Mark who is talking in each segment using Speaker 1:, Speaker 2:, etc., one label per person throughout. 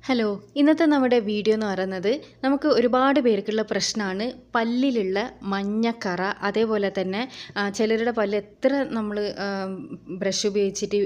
Speaker 1: Hello, ഇന്നത്തെ നമ്മുടെ video എന്ന് പറയുന്നത് നമുക്ക് ഒരുപാട് പേർക്കുള്ള പ്രശ്നമാണ് പല്ലിലുള്ള മഞ്ഞക്കറ. അതേപോലെ തന്നെ ചിലരുടെ പല്ല് എത്ര നമ്മൾ ബ്രഷ് ഉപയോഗിച്ചിട്ട്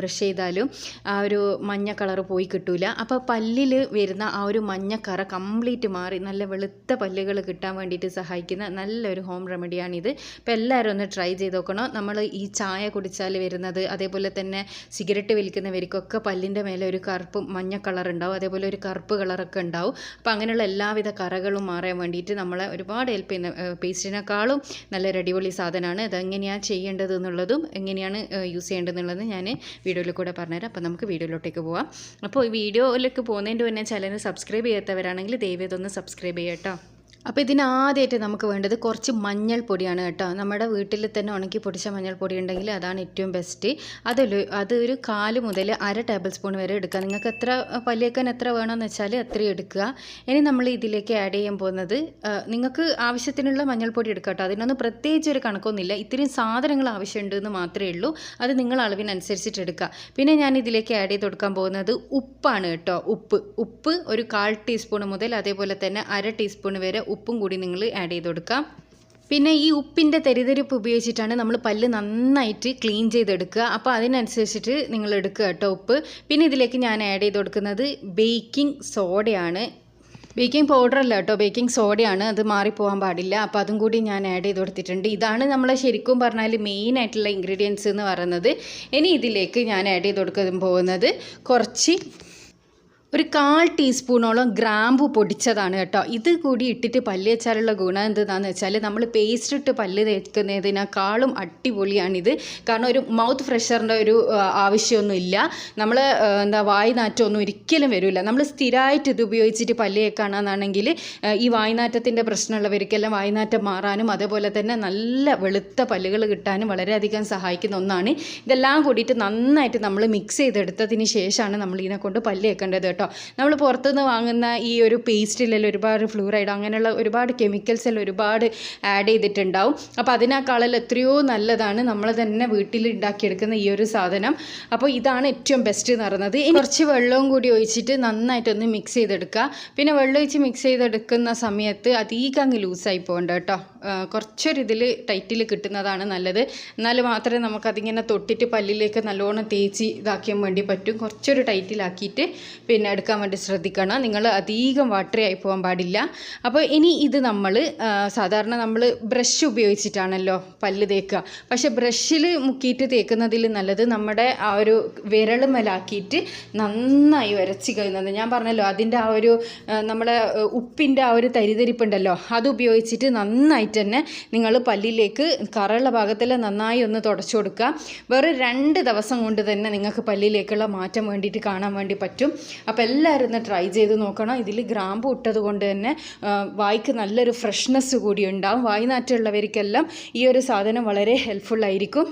Speaker 1: ബ്രഷ് ചെയ്താലും ആ ഒരു മഞ്ഞ കളർ പോയി കിട്ടൂല. അപ്പോൾ പല്ലിൽ വരുന്ന ആ ഒരു മഞ്ഞക്കറ കംപ്ലീറ്റ് മാറി നല്ല വെളുത്ത പല്ലുകൾ കിട്ടാൻ വേണ്ടിയിട്ട് സഹായിക്കുന്ന നല്ലൊരു ഹോം റെമഡിയാണിത്. അപ്പോൾ എല്ലാവരും ഒന്ന് ട്രൈ ചെയ്ത് നോക്കണം. നമ്മൾ ഈ ചായ കുടിച്ചാൽ വരുന്നത്, അതേപോലെ തന്നെ സിഗരറ്റ് വലിക്കുന്നവർക്കൊക്കെ പല്ലിൻ്റെ മേലെ ഒരു കറുപ്പും മഞ്ഞ കളർ ഉണ്ടാവും, അതേപോലെ ഒരു കറുപ്പ് കളറൊക്കെ ഉണ്ടാവും. അപ്പോൾ അങ്ങനെയുള്ള എല്ലാവിധ കറകളും മാറാൻ വേണ്ടിയിട്ട് നമ്മളെ ഒരുപാട് ഹെൽപ്പ് ചെയ്യുന്ന പേസ്റ്റിനേക്കാളും നല്ലൊരു അടിപൊളി സാധനമാണ്. അതെങ്ങനെയാണ് ചെയ്യേണ്ടത് എന്നുള്ളതും എങ്ങനെയാണ് യൂസ് ചെയ്യേണ്ടതെന്നുള്ളതും ഞാൻ വീഡിയോയിൽ കൂടെ പറഞ്ഞുതരാം. അപ്പോൾ നമുക്ക് വീഡിയോയിലോട്ടേക്ക് പോവാം. അപ്പോൾ ഈ വീഡിയോയിലേക്ക് പോകുന്നതിൻ്റെ മുന്നേ ചാനൽ സബ്സ്ക്രൈബ് ചെയ്യാത്തവരാണെങ്കിൽ ദയവേദി ഒന്ന് സബ്സ്ക്രൈബ് ചെയ്യാം കേട്ടോ. അപ്പോൾ ഇതിനാദ്യമായിട്ട് നമുക്ക് വേണ്ടത് കുറച്ച് മഞ്ഞൾപ്പൊടിയാണ് കേട്ടോ. നമ്മുടെ വീട്ടിൽ തന്നെ ഉണക്കി പൊടിച്ച മഞ്ഞൾപ്പൊടി ഉണ്ടെങ്കിൽ അതാണ് ഏറ്റവും ബെസ്റ്റ്. അതൊരു 1/4 മുതൽ 1/2 ടേബിൾ സ്പൂൺ വരെ എടുക്കുക. നിങ്ങൾക്ക് എത്ര പല്ലിയേക്കാൻ എത്ര വേണമെന്ന് വെച്ചാൽ അത്രയും എടുക്കുക. ഇനി നമ്മൾ ഇതിലേക്ക് ആഡ് ചെയ്യാൻ പോകുന്നത്, നിങ്ങൾക്ക് ആവശ്യത്തിനുള്ള മഞ്ഞൾപ്പൊടി എടുക്കുക കേട്ടോ. അതിനൊന്നും പ്രത്യേകിച്ച് ഒരു കണക്കൊന്നുമില്ല. ഇത്രയും സാധനങ്ങൾ ആവശ്യമുണ്ടെന്ന് മാത്രമേ ഉള്ളൂ. അത് നിങ്ങൾ അളവിനനുസരിച്ചിട്ട് എടുക്കുക. പിന്നെ ഞാൻ ഇതിലേക്ക് ആഡ് ചെയ്ത് കൊടുക്കാൻ പോകുന്നത് ഉപ്പാണ് കേട്ടോ. ഉപ്പ് ഒരു 1/4 ടീസ്പൂൺ മുതൽ അതേപോലെ തന്നെ 1/2 ടീസ്പൂൺ വരെ ഉപ്പും കൂടി നിങ്ങൾ ആഡ് ചെയ്ത് കൊടുക്കാം. പിന്നെ ഈ ഉപ്പിൻ്റെ തെരിതെരിപ്പ് ഉപയോഗിച്ചിട്ടാണ് നമ്മൾ പല്ല് നന്നായിട്ട് ക്ലീൻ ചെയ്തെടുക്കുക. അപ്പോൾ അതിനനുസരിച്ചിട്ട് നിങ്ങൾ എടുക്കുക കേട്ടോ ഉപ്പ്. പിന്നെ ഇതിലേക്ക് ഞാൻ ആഡ് ചെയ്ത് കൊടുക്കുന്നത് ബേക്കിംഗ് സോഡയാണ്. ബേക്കിംഗ് പൗഡർ അല്ല കേട്ടോ, ബേക്കിംഗ് സോഡയാണ്. അത് മാറിപ്പോകാൻ പാടില്ല. അപ്പോൾ അതും കൂടി ഞാൻ ആഡ് ചെയ്ത് കൊടുത്തിട്ടുണ്ട്. ഇതാണ് നമ്മൾ ശരിക്കും പറഞ്ഞാൽ മെയിൻ ആയിട്ടുള്ള ഇൻഗ്രീഡിയൻസ് എന്ന് പറയുന്നത്. ഇനി ഇതിലേക്ക് ഞാൻ ആഡ് ചെയ്ത് കൊടുക്കാൻ പോകുന്നത് ഒരു 1/4 ടീസ്പൂണോളം ഗ്രാമ്പു പൊടിച്ചതാണ് കേട്ടോ. ഇത് കൂടി ഇട്ടിട്ട് പല്ല് തേച്ചാലുള്ള ഗുണം എന്താണെന്ന് വെച്ചാൽ നമ്മൾ പേസ്റ്റ് ഇട്ട് പല്ല് തേക്കുന്നതിനേക്കാളും അടിപൊളിയാണിത്. കാരണം ഒരു മൗത്ത് ഫ്രഷറിൻ്റെ ഒരു ആവശ്യമൊന്നുമില്ല. നമ്മൾ വായ്നാറ്റമൊന്നും ഒരിക്കലും വരില്ല. നമ്മൾ സ്ഥിരമായിട്ട് ഇത് ഉപയോഗിച്ചിട്ട് പല്ല് തേക്കുകയാണെന്നാണെങ്കിൽ ഈ വായ്നാറ്റത്തിൻ്റെ പ്രശ്നമുള്ളവർക്കെല്ലാം വായ്നാറ്റം മാറാനും അതേപോലെ തന്നെ നല്ല വെളുത്ത പല്ലുകൾ കിട്ടാനും വളരെയധികം സഹായിക്കുന്ന ഒന്നാണ്. ഇതെല്ലാം കൂടിയിട്ട് നന്നായിട്ട് നമ്മൾ മിക്സ് ചെയ്തെടുത്തതിന് ശേഷമാണ് നമ്മൾ ഇതിനെ കൊണ്ട് പല്ല് തേക്കേണ്ടത് കേട്ടോ. നമ്മൾ പുറത്തുനിന്ന് വാങ്ങുന്ന ഈ ഒരു പേസ്റ്റിലെല്ലാം ഒരുപാട് ഫ്ലൂറൈഡ് അങ്ങനെയുള്ള ഒരുപാട് കെമിക്കൽസ് എല്ലാം ഒരുപാട് ആഡ് ചെയ്തിട്ടുണ്ടാവും. അപ്പോൾ അതിനേക്കാളെല്ലാം എത്രയോ നല്ലതാണ് നമ്മൾ തന്നെ വീട്ടിൽ ഉണ്ടാക്കിയെടുക്കുന്ന ഈ ഒരു സാധനം. അപ്പോൾ ഇതാണ് ഏറ്റവും ബെസ്റ്റ് എന്ന് പറയുന്നത്. കുറച്ച് വെള്ളവും കൂടി ഒഴിച്ചിട്ട് നന്നായിട്ടൊന്ന് മിക്സ് ചെയ്തെടുക്കുക. പിന്നെ വെള്ളം ഒഴിച്ച് മിക്സ് ചെയ്തെടുക്കുന്ന സമയത്ത് അധികം അങ്ങ് ലൂസായി പോകണ്ട കേട്ടോ. കുറച്ചൊരിതിൽ ടൈറ്റിൽ കിട്ടുന്നതാണ് നല്ലത്. എന്നാൽ മാത്രമേ നമുക്കതിങ്ങനെ തൊട്ടിട്ട് പല്ലിലേക്ക് നല്ലോണം തേച്ച് ഇതാക്കാൻ വേണ്ടി പറ്റും. കുറച്ചൊരു ടൈറ്റിലാക്കിയിട്ട് പിന്നെ എടുക്കാൻ വേണ്ടി ശ്രദ്ധിക്കണം. നിങ്ങൾ അധികം വാട്ടറി ആയി പോകാൻ പാടില്ല. അപ്പോൾ ഇനി ഇത് സാധാരണ നമ്മൾ ബ്രഷ് ഉപയോഗിച്ചിട്ടാണല്ലോ പല്ല് തേക്കുക. പക്ഷേ ബ്രഷിൽ മുക്കിയിട്ട് തേക്കുന്നതിൽ നല്ലത് നമ്മുടെ ആ ഒരു വിരളുമലാക്കിയിട്ട് നന്നായി ഉരച്ച് കഴിയുന്നത്. ഞാൻ പറഞ്ഞല്ലോ അതിൻ്റെ ആ ഒരു നമ്മുടെ ഉപ്പിൻ്റെ ആ ഒരു തരിതരിപ്പുണ്ടല്ലോ, അത് ഉപയോഗിച്ചിട്ട് നന്നായിട്ട് തന്നെ നിങ്ങൾ പല്ലിലേക്ക് കറയുള്ള ഭാഗത്തെല്ലാം നന്നായി ഒന്ന് തുടച്ചു കൊടുക്കുക. വെറും 2 ദിവസം കൊണ്ട് തന്നെ നിങ്ങൾക്ക് പല്ലിലേക്കുള്ള മാറ്റം വേണ്ടിയിട്ട് കാണാൻ വേണ്ടി പറ്റും. അപ്പോൾ എല്ലാവരും ഒന്ന് ട്രൈ ചെയ്ത് നോക്കണം. ഇതിൽ ഗ്രാമ്പു ഇട്ടത് കൊണ്ട് തന്നെ വായ്ക്ക് നല്ലൊരു ഫ്രഷ്നെസ് കൂടി ഉണ്ടാവും. വായ്നാറ്റമുള്ളവർക്കെല്ലാം ഈ ഒരു സാധനം വളരെ ഹെൽപ്ഫുള്ളായിരിക്കും.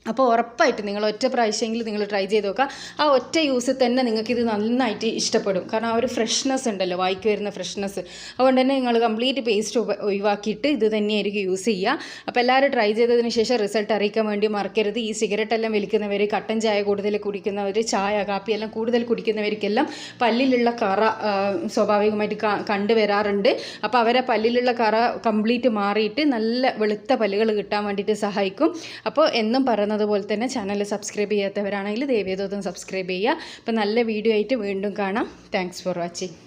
Speaker 1: അപ്പോൾ ഉറപ്പായിട്ട് നിങ്ങൾ ഒറ്റ പ്രാവശ്യമെങ്കിലും നിങ്ങൾ ട്രൈ ചെയ്ത് നോക്കുക. ആ ഒറ്റ യൂസിൽ തന്നെ നിങ്ങൾക്കിത് നന്നായിട്ട് ഇഷ്ടപ്പെടും. കാരണം ആ ഒരു ഫ്രഷ്നെസ് ഉണ്ടല്ലോ, വായിക്ക് വരുന്ന ഫ്രഷ്നെസ്. അതുകൊണ്ട് തന്നെ നിങ്ങൾ കംപ്ലീറ്റ് പേസ്റ്റ് ഒഴിവാക്കിയിട്ട് ഇത് തന്നെയായിരിക്കും യൂസ് ചെയ്യുക. അപ്പോൾ എല്ലാവരും ട്രൈ ചെയ്തതിന് ശേഷം റിസൾട്ട് അറിയിക്കാൻ വേണ്ടി മറക്കരുത്. ഈ സിഗരറ്റ് എല്ലാം വലിക്കുന്നവർ, കട്ടൻ ചായ കൂടുതൽ കുടിക്കുന്നവർ, ചായ കാപ്പി എല്ലാം കൂടുതൽ കുടിക്കുന്നവർക്കെല്ലാം പല്ലിലുള്ള കറ സ്വാഭാവികമായിട്ട് കണ്ടുവരാറുണ്ട്. അപ്പോൾ അവരെ പല്ലിലുള്ള കറ കംപ്ലീറ്റ് മാറിയിട്ട് നല്ല വെളുത്ത പല്ലുകൾ കിട്ടാൻ വേണ്ടിയിട്ട് സഹായിക്കും. അപ്പോൾ എന്നും അതുപോലെ തന്നെ ചാനൽ സബ്സ്ക്രൈബ് ചെയ്യാത്തവരാണെങ്കിൽ ദയവേദി സബ്സ്ക്രൈബ് ചെയ്യുക. അപ്പോൾ നല്ല വീഡിയോ ആയിട്ട് വീണ്ടും കാണാം. Thanks for watching.